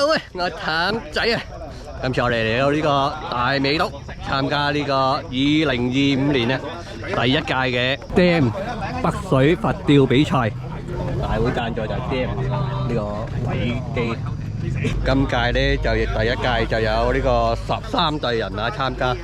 喂，我係譚仔啊！今次我哋嚟到呢個大美督參加呢個2025年啊第一屆嘅 DAM 北水佛釣比賽，大會贊助就係 DAM 呢個偉記。今屆咧就第一屆就有呢個13隊人啊參加。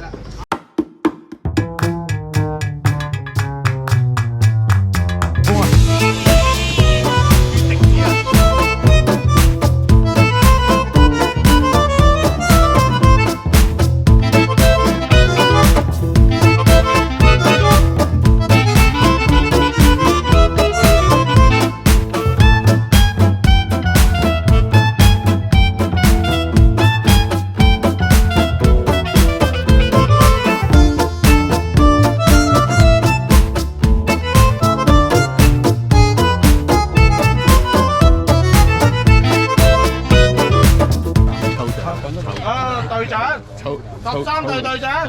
隊長，13隊隊長。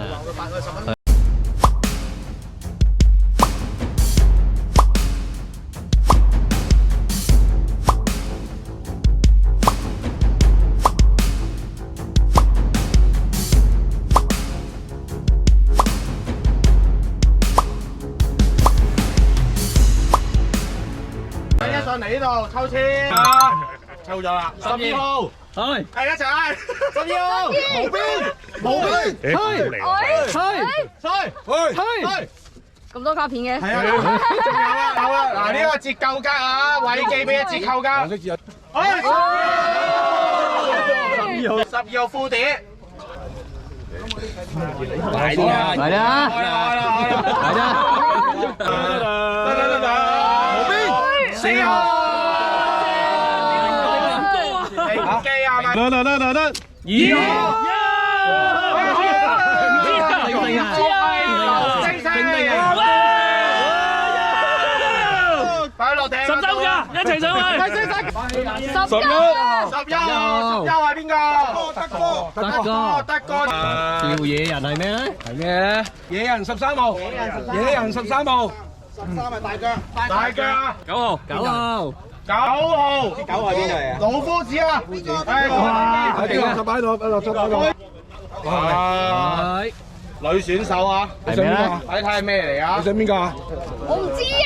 大家上嚟呢度抽籤啊！抽咗啦，12號。係，一齊嗌12號，無邊，係，咁多卡片嘅，係啊，有啊，嗱呢個折扣卡啊，偉記俾嘅折扣卡，黃色字啊，12號褲碟，快啲啊，嚟啦，嚟啦，無邊，4號。得，2號，快落艇，13㗎，一齊上去，11號係邊個？德哥，釣野人係咩咧？係咩咧？野人13號，13係大腳啊，9號。9係邊度嚟啊？老夫子啊！哇！邊個擺喺度？落咗擺度。哇！女選手啊！你想邊個？睇睇係咩嚟啊？你想邊個啊？我唔知啊。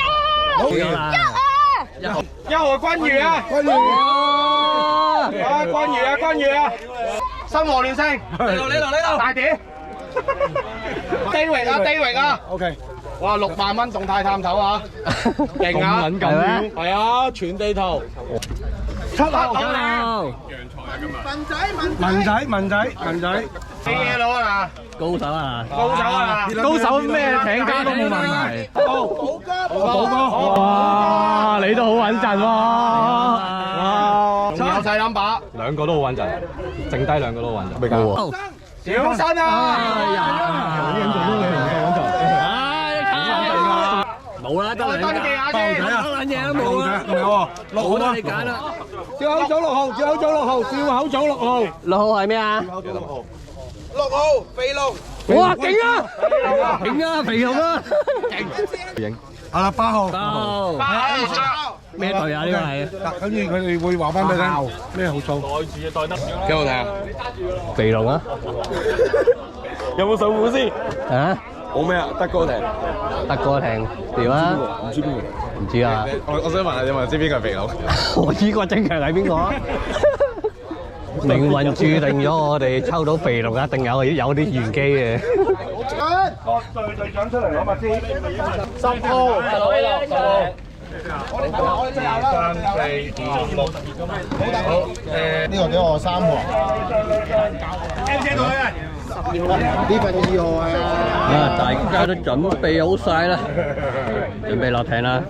1號君如啊！君如啊！新和聯勝。呢度。大碟。David啊 ！OK。哇！6萬蚊動態探頭啊！勁啊！咁緊咩？係啊！全地圖。7號。文仔。啲嘢佬啊！高手啊！高手咩艇家都冇問題。寶哥。哇！你都好穩陣喎！哇！仲有細冧把。兩個都好穩陣，剩低兩個都好穩陣。未夠。小新啊！冇啦，得兩登記下先，兩嘢都冇啦，仲有喎，6號啦，你揀啦。笑口組6號6號係咩啊？6號肥龍。哇，勁啊，肥龍啊，影。係啦，8號。8號。咩隊啊？呢個係。跟住佢哋會話翻俾你聽咩號數。幾好睇啊？肥龍啊？有冇上戶先？啊？冇咩啊？德哥艇。德哥艇點啊？唔知邊個？唔知啊。我想問下，你知邊個係肥佬？我知個正強係邊個啊？命運注定咗我哋抽到肥龍，一定有啲玄機嘅。各隊隊長出嚟攞物先。10號。我哋最後啦。3、4、5、6。好，呢個俾我3號。聽唔聽到佢？呢份2號啊！大家都準備好晒啦，準備落艇啦。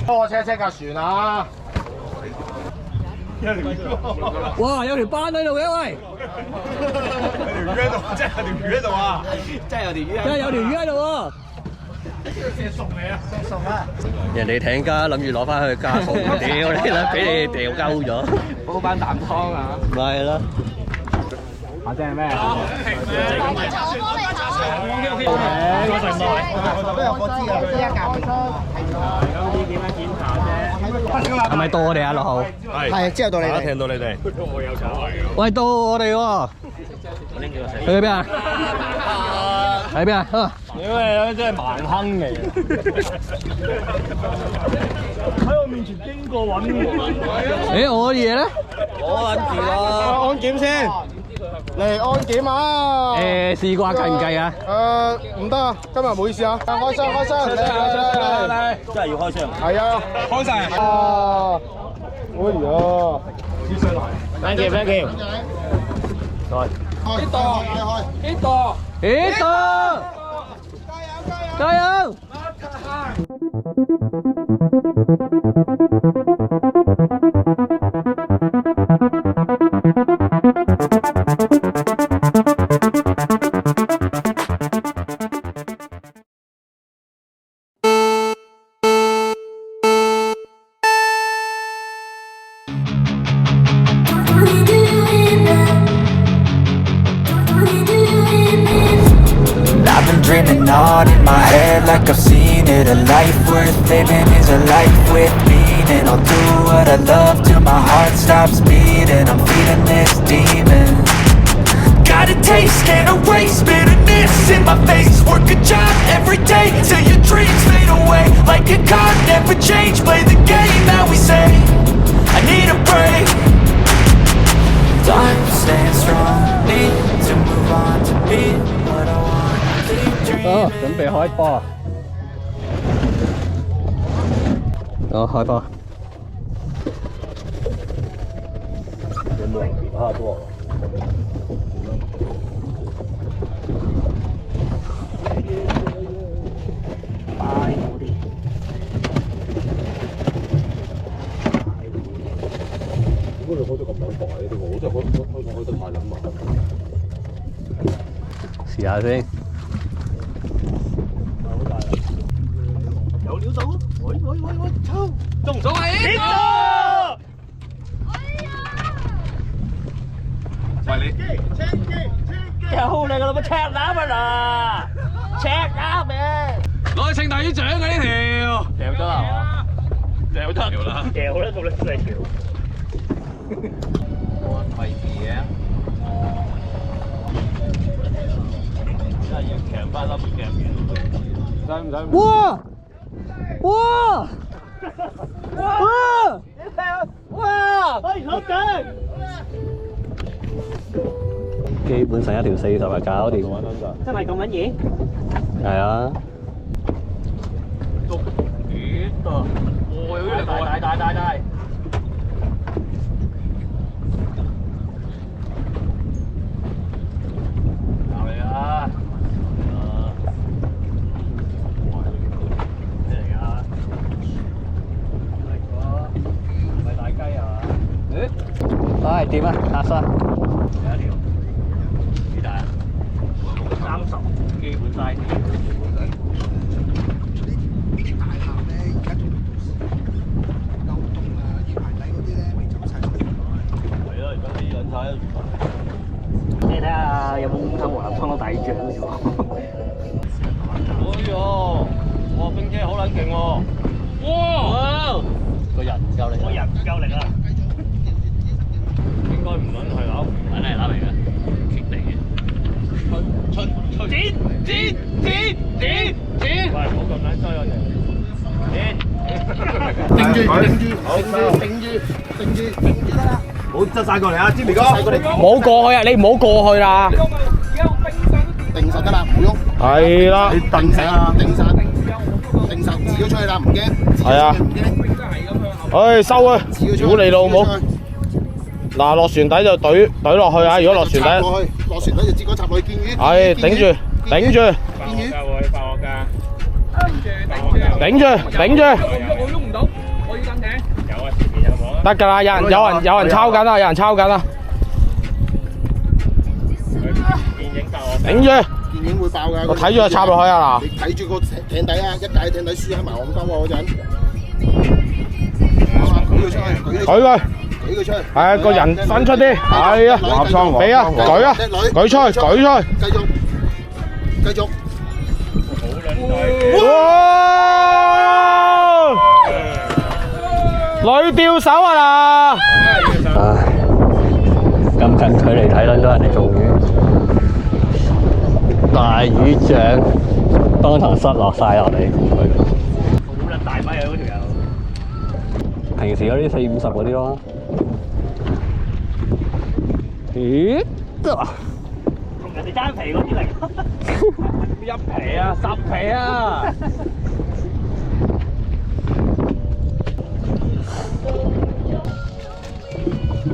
拖車架船啊！哇！有條斑喺度嘅喂！有條魚喺度，真係有條魚喺度啊！真係有條魚喺度喎！射送你啊！射送啊！人哋艇家諗住攞翻去加餸，屌你啦，俾你掉鳩咗。煲班啖湯啊！咪係咯。下隻係咩？係咪到我哋啊？6號係之後到你哋。聽到你哋。喂，到我哋喎。去邊啊？喺邊啊？因為真係蠻坑嚟嘅。喺我面前經過揾我。誒，我啲嘢咧？安檢先，嚟安檢啊！試過計唔計啊？唔得啊，今日唔好意思啊，開箱，嚟，真係要開箱。係啊，開晒。啊，哎呀，thank you，thank you。呢度，加油！I've been dreaming on in my head like I've seen it. A life worth living is a life with meaning. I'll do what I love till my heart stops beating. I'm feeding this demon. Got a taste, can't erase bitterness in my face. Work a job every day till your dreams fade away. Like a card, never change. Play the game that we say. I need a break. Time to stand strong. Need to move on to be what I want. 準備開波。開波。試下先。有料到，喂，抽，中唔中啊？呢個，喂你，有你個老母赤膽啊嗱，赤膽咩？攞去稱大魚獎啊呢條，掉咗啦係嘛？掉啦，掉啦，冇力真係掉。我費事嘅，真係要強翻粒夾嘅。哇！哇！哇！哇！可以好勁！基本上一條40就搞掂。真係咁撚嘢？係啊。幾多？哇！有啲大。搞你啊！唉，點啊？壓身。有一條幾大啊？30，基本晒啲。啲大廈咧，而家仲流動啊，魚排底嗰啲咧未走晒出嚟。係咯，而家啲引晒。你睇下有冇五頭黃立倉攞大獎嘅喎？哎呦！哇，冰車好撚勁喎！哇！個人唔夠力。我人唔夠力啊！應該唔撚係扭，唔撚係扭嚟嘅，棘地嘅。剪！喂，唔好咁撚衰我哋。定住得啦！唔好執晒過嚟啊，芝眉哥。唔好過去啊！你唔好過去啦。定實得啦，唔好喐。係啦。你定實啊！定實，指咗出去啦，唔驚。係啊。唉，收啊！屌你老母！嗱，落船底就懟落去啊！如果落船底，落船底就接嗰插落去見魚。係頂住。見魚。頂住！我喐唔到，我要跟艇。有啊，前面有冇？得㗎啦，有人抄緊啦，有人抄緊啦。頂住！電影會爆㗎。我睇住佢插落去啊嗱。你睇住個艇底啊，一解艇底輸喺埋岸兜啊嗰陣。舉佢出去，舉佢。係個人伸出啲，係啊，俾啊，舉啊，舉出去，舉出去，繼續。哇！女吊手啊嗱！唉，咁近距離睇撚到人哋中魚，大魚掌當堂塞落晒落嚟。好撚大米啊！嗰條友。平時嗰啲40-50嗰啲咯。咦？同人哋爭皮嗰啲嚟。1皮啊，10皮啊！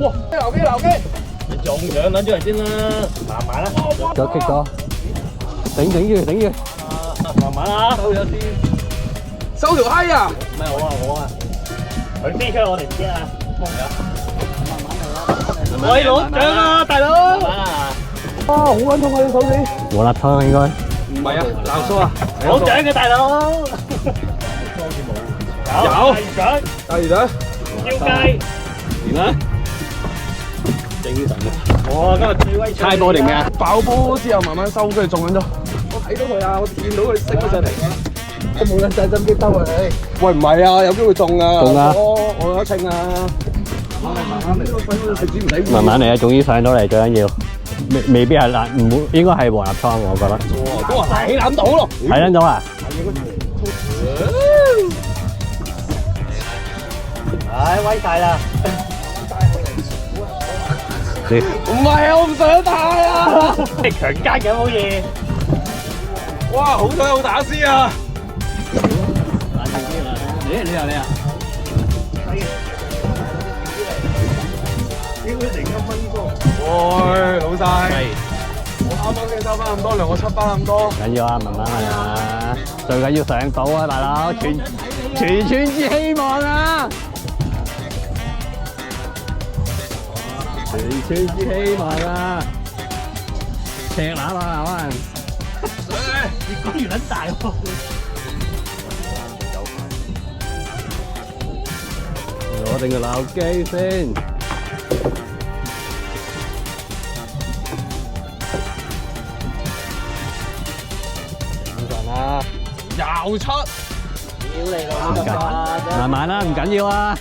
哇！留機！你中獎撚咗嚟先啦，慢慢啦。咗棘咗，頂住！慢慢啊！收咗先。收條閪啊！唔係我啊！佢飛出我哋唔知啊！慢慢嚟啦！喂，攞獎啊，大佬！慢慢啊！哇，好撚痛啊！你手指。和立湯應該。唔係啊，鬧蘇啊！攞獎嘅大佬。有。第二獎。叫雞。完啦。精神啊！哇，今日最威！猜波定咩啊？爆波之後慢慢收，跟住中緊咗。我睇到佢啊！我見到佢升咗上嚟。我冇人細心機兜啊你。喂，唔係啊，有機會中啊！中啊！我有稱啊！慢慢嚟啊！終於上到嚟，最緊要。未必係辣，唔會應該係黃立湯我覺得。哇！睇撚到咯！睇撚到啊！唉，威晒啦！唔係啊，我唔想睇啊！你強姦嘅好嘢！哇，好彩好打絲啊！你啊！應該成1蚊多。喂，老細，我啱啱先收翻咁多糧，我7翻咁多。緊要啊，慢慢嚟啊！最緊要上到啊，大佬，全村之希望啊！全村之希望啊！赤乸啊，可能。越講越撚大喎！攞定個鬧機先。又出，屌你老！慢慢啦，唔緊要啊，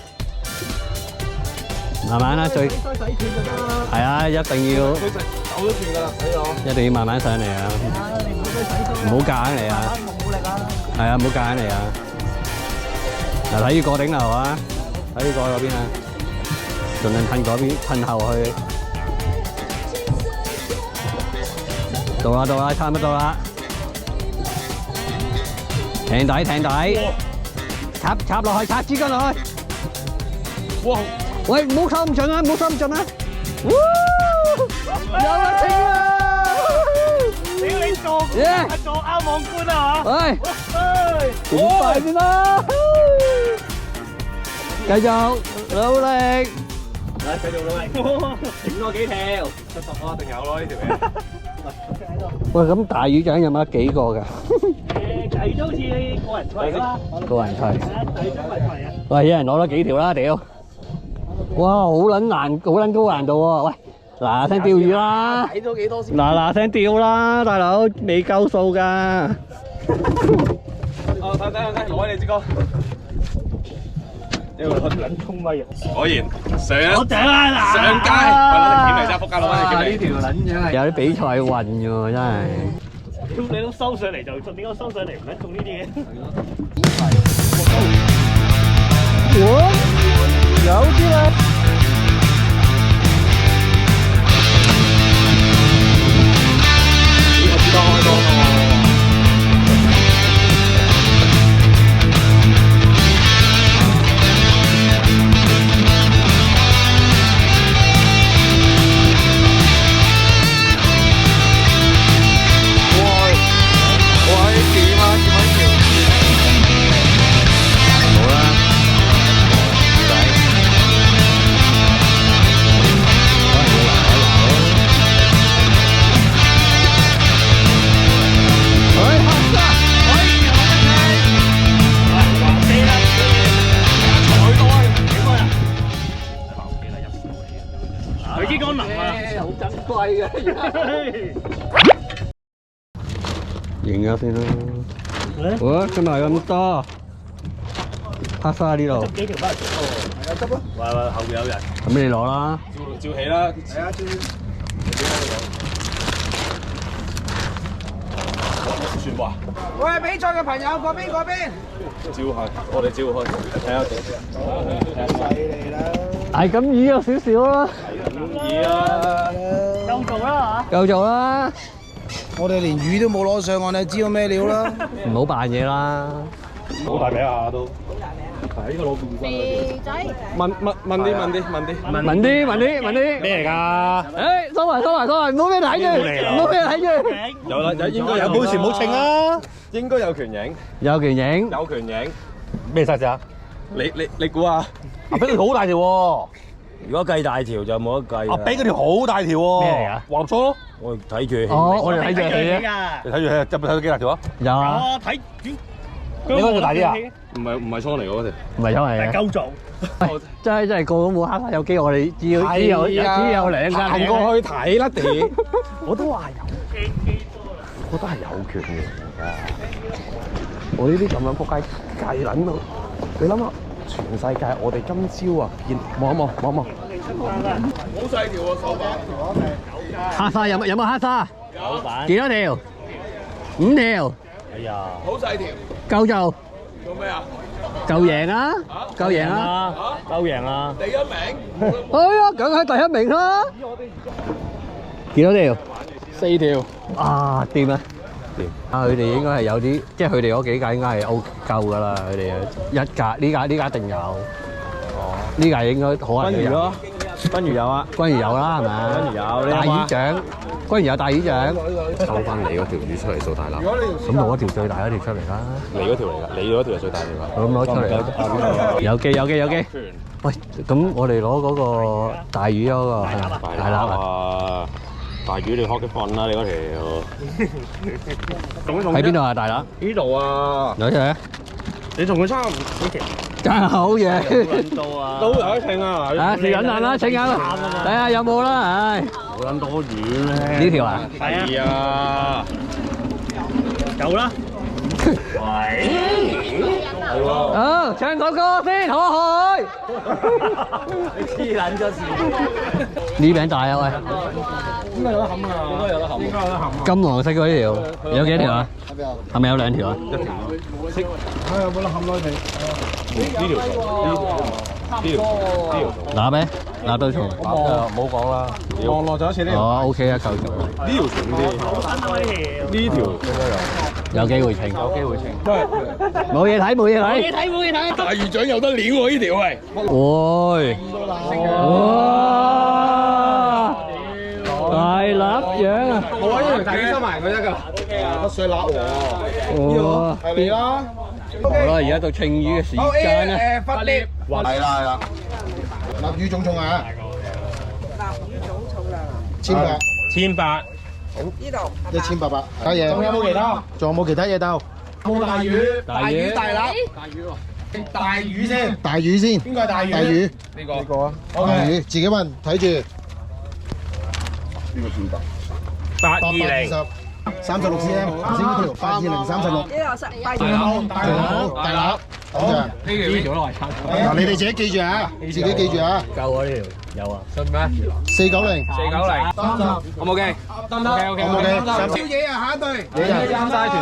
慢慢啦，最係啊，一定要走咗轉噶啦，一定要慢慢上嚟啊，唔好夾硬嚟啊，係啊，唔好夾硬嚟啊，嗱，睇住過頂樓啊，睇住過嗰邊啊，盡量噴嗰邊，噴後去，到啦，差唔多啦。艇底，插落去，插支筋落去。哇！喂，唔好收咁盡啊！有啦，清啊！屌你做啱網官啊嚇！喂，點快先啦！繼續努力。繼續努力。整多幾條。10啊，一定有咯呢條嘢。喂，咁大魚獎有冇得幾個㗎？大魚都好似個人賽啦。個人賽。喂，一人攞咗幾條啦？屌！哇，好撚難，好撚高難度喎！喂，嗱聲釣魚啦！睇咗幾多先？嗱聲釣啦，大佬，未夠數㗎。哦，睇，攞你支歌。呢個撚衝威啊！果然上街，揾條鉗嚟啫，仆街攞翻條鉗嚟。呢條撚樣係有啲比賽運㗎喎，真係。你都收上嚟就中，點解收上嚟唔撚中呢啲嘢？有啲啦。佢幾乾能啊！好珍貴嘅而家。影咗先啦。哇！今日咁多，黑沙呢度。幾條不係係啊，執咯。喂，後邊有人。咁你攞啦。照起啦。係啊，算話。喂，比賽嘅朋友嗰邊嗰邊。照下，我哋照開，睇下。犀利啦！係咁易有少少啦。易啊！夠做啦夠做啦。我哋連魚都冇攞上岸，你知道咩料啦？唔好扮嘢啦。好大餅啊都。係呢個攞冠軍。肥仔，問啲。問啲。咩嚟㗎？誒，收埋，唔好俾人睇住，唔好俾人睇住。有啦，應該有。冇事冇稱啊！應該有拳影。有拳影。有拳影。咩 size 啊？你估下？阿比佢好大條喎！如果計大條就冇得計。阿比嗰條好大條喎！咩嚟㗎？黃錯咯！我睇住。哦，我哋睇住佢啫。你睇住佢，入邊睇到幾大條啊？有啊。睇你嗰條大啲啊？唔係倉嚟嗰條。唔係因為夠做。真係個個冇黑沙有機，我哋只有兩間。行過去睇啦，地。我都話有，我都係有權嘅而家。我呢啲咁樣仆街計撚到，你諗下，全世界我哋今朝啊見望一望。好細條喎手板。黑沙有冇黑沙？老闆。幾多條？5條。哎呀，好細條。夠做。做咩啊？夠贏啊！夠贏啊！夠贏啊！第一名。哎呀，梗係第一名啦！幾多條？4條。啊，掂啊！掂。啊，佢哋應該係有啲，即係佢哋嗰幾架應該係夠㗎啦。佢哋一架呢架一定有。哦。呢架應該可能有。咯，君如有啊，君如有啦，係咪啊？君如有大魚獎，君如有大魚獎。抽翻你嗰條魚出嚟掃大欖。咁攞條最大嗰條出嚟啦。你嗰條嚟㗎，你嗰條係最大條㗎。咁攞出嚟啦。有機。喂，咁我哋攞嗰個大魚嗰個大欖啊？大魚你開幾份啦？你嗰條。喺邊度啊？大欖？呢度啊！攞出嚟啊！你同佢差唔多。真係好嘢。都有得稱啊！啊，試緊難啦，請下啦，睇下有冇啦，唉。好撚多魚咧。呢條啊？係啊！夠啦。好，唱首歌先，好開。你黐撚咗線。呢餅大啊喂！應該有得冚啊！金黃色嗰條有幾多條啊？係咪有2條啊？有冇得冚耐地？呢條拿咩？拿到重。唔好講啦，望落咗一次呢條。哦 ，OK 啊，夠重。呢條重啲，呢條應該有。有機會稱。有機會稱。冇嘢睇，冇嘢睇。大魚獎有得料喎呢條係。喂！哇！大臘樣啊！我揾呢條大魚收埋佢得㗎。乜水臘喎？哇！係你啦。好啦，而家到稱魚嘅時間啦。發力。係啦。臘魚總重啊！1800。 1800。睇嘢。仲有冇其他？仲有冇其他嘢鬥？冇大魚。大臘。大魚先。大魚先。邊個係大魚？大魚。呢個啊。大魚，自己問，睇住。呢個算大。820。36 cm，頭先嗰條82036。大臘。咁樣。呢條都係差。嗱，你哋自己記住啊，自己記住啊。夠啊呢條，有啊。信咩490。 490。我冇記。得唔得？OK。小野啊，下一隊。野人。山寨團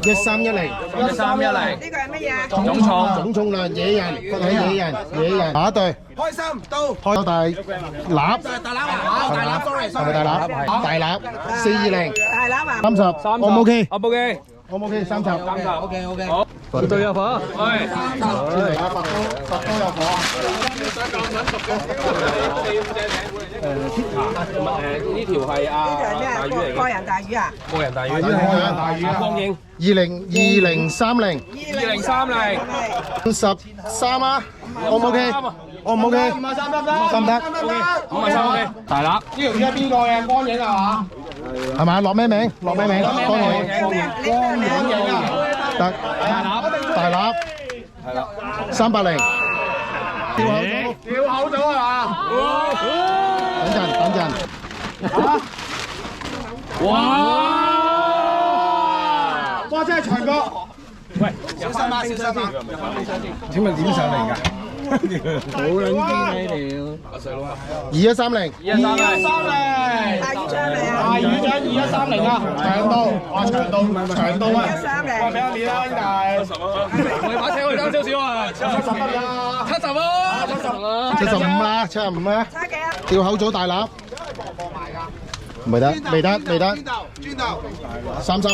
隊。1310。1310。呢個係乜嘢啊？總重量野人，佛起野人。下一隊。開心到。開大臘。大臘 sorry。係咪大臘？大臘420。大欖啊30。O 唔 OK？我冇記。O 唔 OK？ 30。OK。好。絕對有火。喂。先嚟啊，佛都有火。呢條係呢條係咩啊？個人大魚啊？個人大魚。大魚啊！光影。2030。 2030。 53啊？O 唔 OK？ O 唔 OK？ 53得唔得？得唔得53OK。大臘。呢條魚係邊個嘅？光影係嘛？係咪？落咩名？落咩名？光影。得。大臘。係啦。380。掉口組係嘛？哇！哇！真係長角。喂，小心啊！小心啊！請問點上嚟㗎？好撚堅喺條。2130。大魚章嚟啊！大魚章2130啊！長度，哇長度啊！2130。俾一年啦，兄弟。我哋把車可以爭少少啊！70得啦，70啊！75啦，75啦。差幾啊？吊口組大粒。未得轉頭330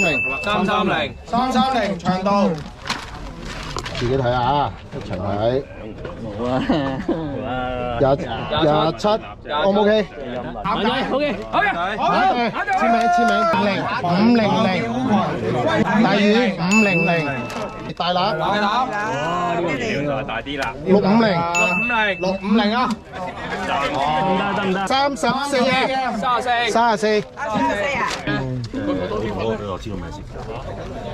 長度，自己睇下啊，一齊睇。27 O 唔 OK？ OK， 好嘅，簽名500，大魚500，大粒650啊，34啊，34啊！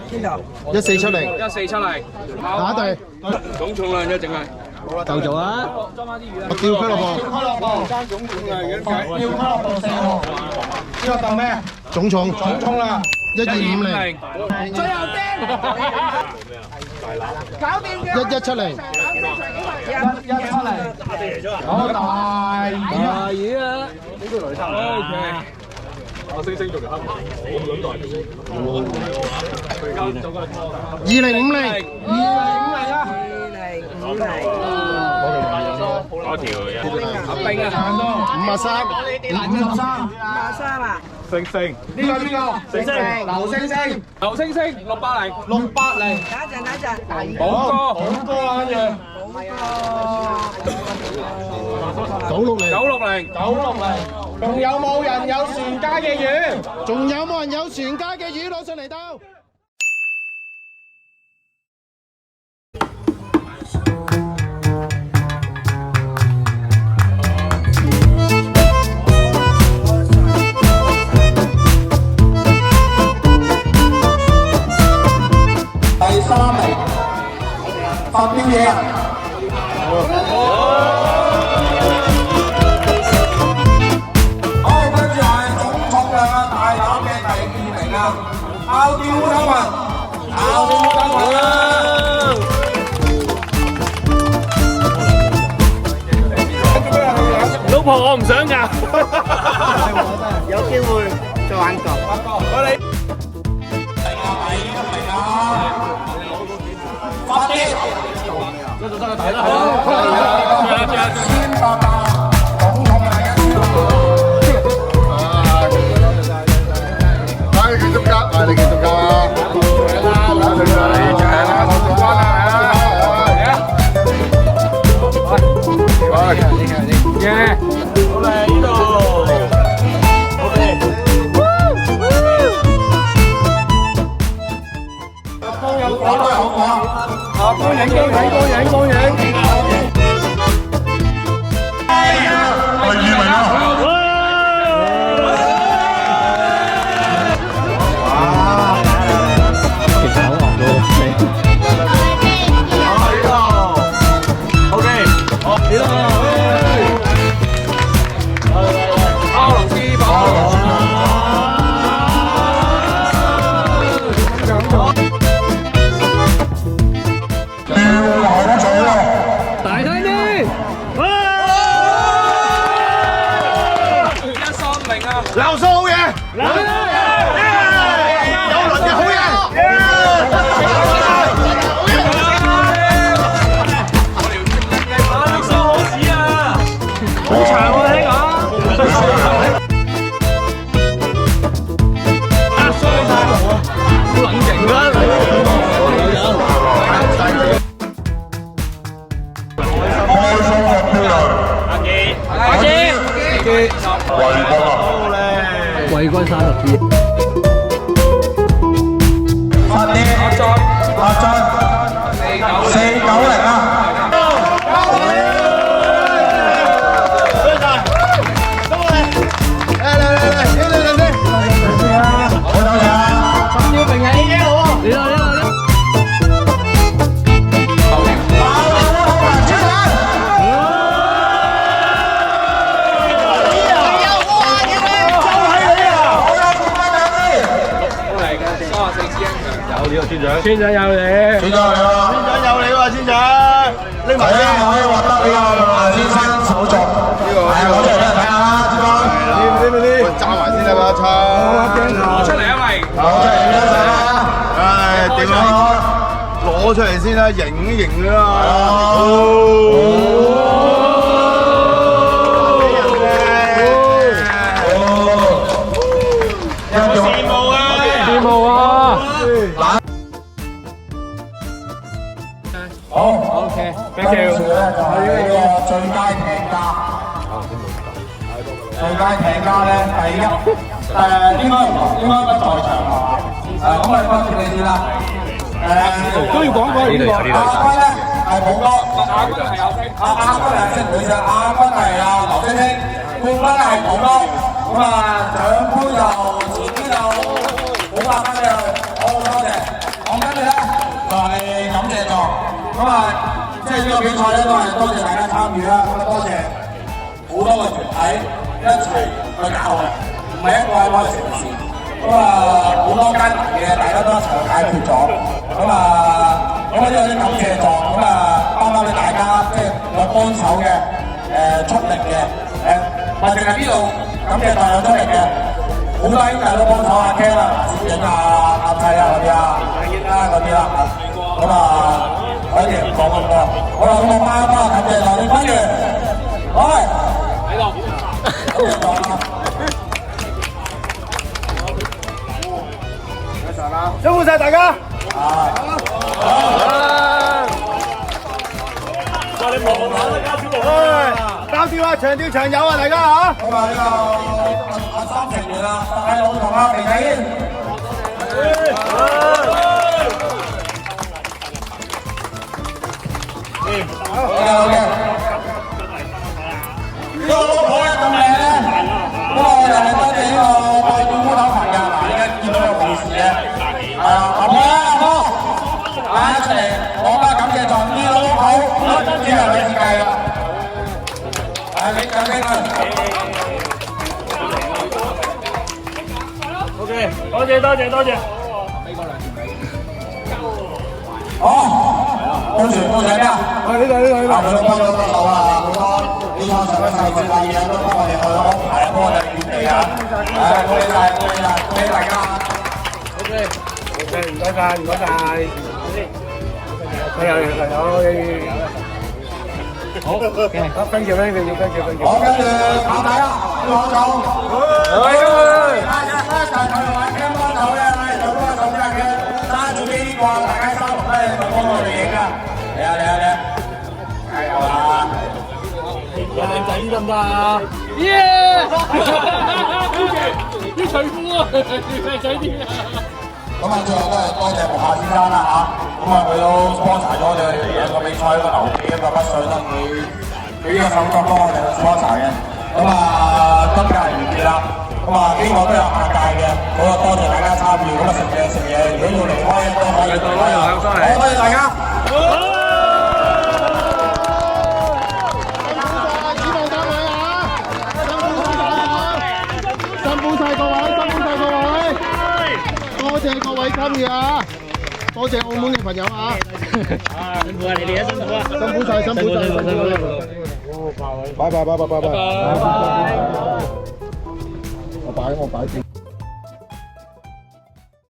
邊度？1470，下一隊總重量啫，淨係。夠做啊！我吊俱樂部，呢個當咩？總重啦，1250，最後釘，搞掂嘅1170，好大魚啊！OK。我星星做條黑馬，我唔諗大條。2050，嗰條阿冰啊53啊！星星，呢個邊個？星星，劉星星680。等陣，寶哥啊，跟住960，仲有冇人有船家嘅魚？攞上嚟兜。第3名，發標嘢。拗吊手環，老婆我唔想㗎，有機會再玩過。我哋發啲，劉叔好嘢，有輪嘅好嘢。好長喎呢個。衰晒，好撚勁啦！阿基，季軍30 P。發啲，阿俊，490啊！長。村長有你，村長有啦，村長有你喎，村長。拎埋先，可以獲得呢個先生手作。呢個係攞出嚟俾人睇下啦，志剛。啲，揸埋先啦，把槍。攞出嚟啊，喂！攞出嚟啦，唉，點啊？攞出嚟先啦，型都型㗎啦。跟住咧就係呢個最佳艇家。最佳艇家咧，第一應該不在場係嘛？咁我哋分別你先啦。都要講過呢個。亞軍咧係寶哥，亞軍係有星，亞軍係星女上，亞軍係劉星星，冠軍咧係寶哥。咁獎杯就前邊就500蚊嘅，好多謝。咁跟住咧就係感謝狀。即係呢個比賽咧，都係多謝大家參與啦，多謝好多個團體一齊去搞嘅，唔係一個城市。好多艱難嘅，大家都一齊去解決咗。呢啲感謝狀，包括你大家即係有幫手嘅，出力嘅，或者係呢度感謝狀有出力嘅，好多兄弟都幫手阿 Ken 啊、攝影啊、阿砌啊嗰啲啊、嗰啲啦。我哋唔講咁多，我哋咁翻感謝狀，你跟住，喂，喺度，感謝狀啊！辛苦晒大家。哇！你忙都交小龍啊！交跳啊，長跳長有啊，大家嚇！咁呢個阿三成員啊，大佬同阿肥仔。好嘅。呢個老婆咧咁靚咧，咁我又係多謝呢個代表烏頭朋友嗱，而家見到有同事嘅，阿婆一齊講啦，感謝狀，呢個老婆只係你設計㗎，你講聲啦。OK，多謝。好，跟住咩啊？呢個。佢都幫咗多手啊，好多呢個上一世嘅嘢都幫我哋去安排，幫我哋預備啊。恭喜大家。OK，唔該晒。好，thank you。好，跟住打底啦，攞走。大家就係佢話聽幫手嘅，做嗰個手勢嘅，揸住呢個大家收落咧，就幫我哋影啊！嚟啊！加油啊！有靚仔啲得唔得啊？耶！啲除褲啊，靚仔啲啊！最後都係多謝木下先生啦嚇，佢都sponsor咗我哋兩個比賽，一個牛記，一個北水啦，佢呢個手作幫我哋 sponsor 嘅。今屆完結啦，經過都有下屆嘅，多謝大家參與，食嘢，如果要離開都可以離開啊！好，多謝大家。辛苦晒各位，多謝各位參與啊！多謝澳門嘅朋友啊！辛苦啊，你哋辛苦啊！辛苦晒！拜拜。我擺。